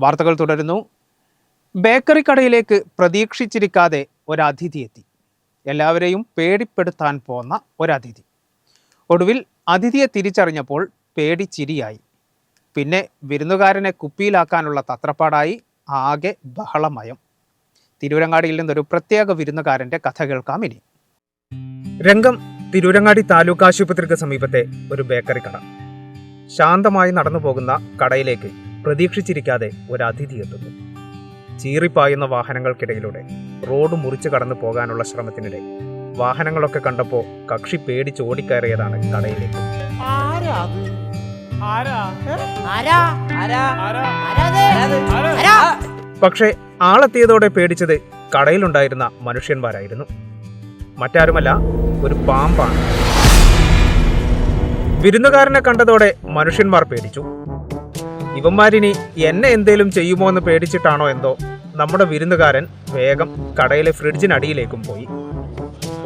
വാർത്തകൾ തുടരുന്നു. ബേക്കറി കടയിലേക്ക് പ്രതീക്ഷിച്ചിരിക്കാതെ ഒരതിഥി എത്തി. എല്ലാവരെയും പേടിപ്പെടുത്താൻ പോന്ന ഒരതിഥി. ഒടുവിൽ അതിഥിയെ തിരിച്ചറിഞ്ഞപ്പോൾ പേടിച്ചിരിയായി. പിന്നെ വിരുന്നുകാരനെ കുപ്പിയിലാക്കാനുള്ള തത്രപ്പാടായി. ആകെ ബഹളമയം. തിരൂരങ്ങാടിയിൽ നിന്നൊരു പ്രത്യേക വിരുന്നുകാരന്റെ കഥ കേൾക്കാം ഇനി. രംഗം തിരൂരങ്ങാടി താലൂക്ക് ആശുപത്രിക്ക് സമീപത്തെ ഒരു ബേക്കറി കട. ശാന്തമായി നടന്നു പോകുന്ന കടയിലേക്ക് പ്രതീക്ഷിച്ചിരിക്കാതെ ഒരു അതിഥി എത്തുന്നു. ചീറിപ്പായുന്ന വാഹനങ്ങൾക്കിടയിലൂടെ റോഡ് മുറിച്ചു കടന്നു പോകാനുള്ള ശ്രമത്തിനിടെ വാഹനങ്ങളൊക്കെ കണ്ടപ്പോൾ കക്ഷി പേടിച്ച് ഓടിക്കയറിയതാണ് കടയിലേക്ക്. പക്ഷേ ആളെത്തിയതോടെ പേടിച്ചത് കടയിലുണ്ടായിരുന്ന മനുഷ്യന്മാരായിരുന്നു. മറ്റാരുമല്ല, ഒരു പാമ്പാണ്. വിരുന്നുകാരനെ കണ്ടതോടെ മനുഷ്യന്മാർ പേടിച്ചു. ഇവന്മാരിനി എന്നെ എന്തേലും ചെയ്യുമോ എന്ന് പേടിച്ചിട്ടാണോ എന്തോ നമ്മുടെ വിരുന്നുകാരൻ വേഗം കടയിലെ ഫ്രിഡ്ജിനടിയിലേക്കും പോയി.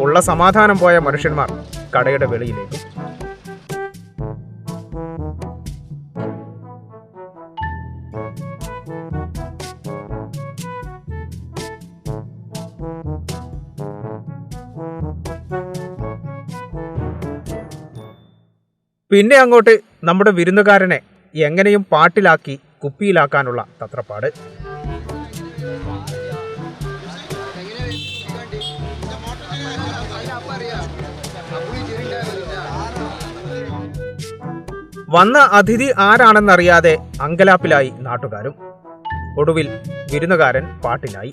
ഉള്ള സമാധാനം പോയ മനുഷ്യന്മാർ കടയുടെ വെളിയിലേക്കും. പിന്നെ അങ്ങോട്ട് നമ്മുടെ വിരുന്നുകാരനെ എങ്ങനെയും പാട്ടിലാക്കി കുപ്പിയിലാക്കാനുള്ള തത്രപ്പാട്. വന്ന അതിഥി ആരാണെന്നറിയാതെ അങ്കലാപ്പിലായി നാട്ടുകാരും. ഒടുവിൽ വിരുന്നുകാരൻ പാട്ടിലായി.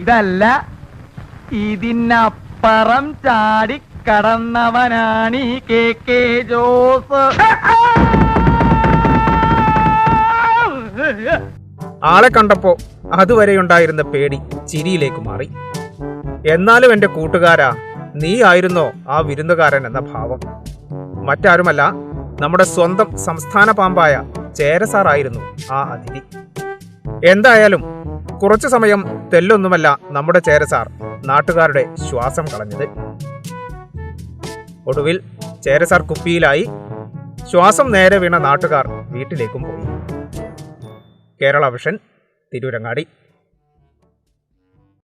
ഇതല്ല, ഇതിനപ്പുറം ചാടി കടന്നവനാണ് ഈ കെ ജോസ്. ആളെ കണ്ടപ്പോ അതുവരെയുണ്ടായിരുന്ന പേടി ചിരിയിലേക്ക് മാറി. എന്നാലും എന്റെ കൂട്ടുകാരാ, നീ ആയിരുന്നോ ആ വിരുന്നുകാരൻ എന്ന ഭാവം. മറ്റാരുമല്ല, നമ്മുടെ സ്വന്തം സംസ്ഥാന പാമ്പായ ചേരസാറായിരുന്നു ആ അതിഥി. എന്തായാലും കുറച്ചു സമയം തെല്ലൊന്നുമല്ല നമ്മുടെ ചേരസാർ നാട്ടുകാരുടെ ശ്വാസം കളഞ്ഞത്. ഒടുവിൽ ചേരസാർ കുപ്പിയിലായി. ശ്വാസം നേരെ വീണ നാട്ടുകാർ വീട്ടിലേക്കും പോയി. കേരള വിഷൻ, തിരൂരങ്ങാടി.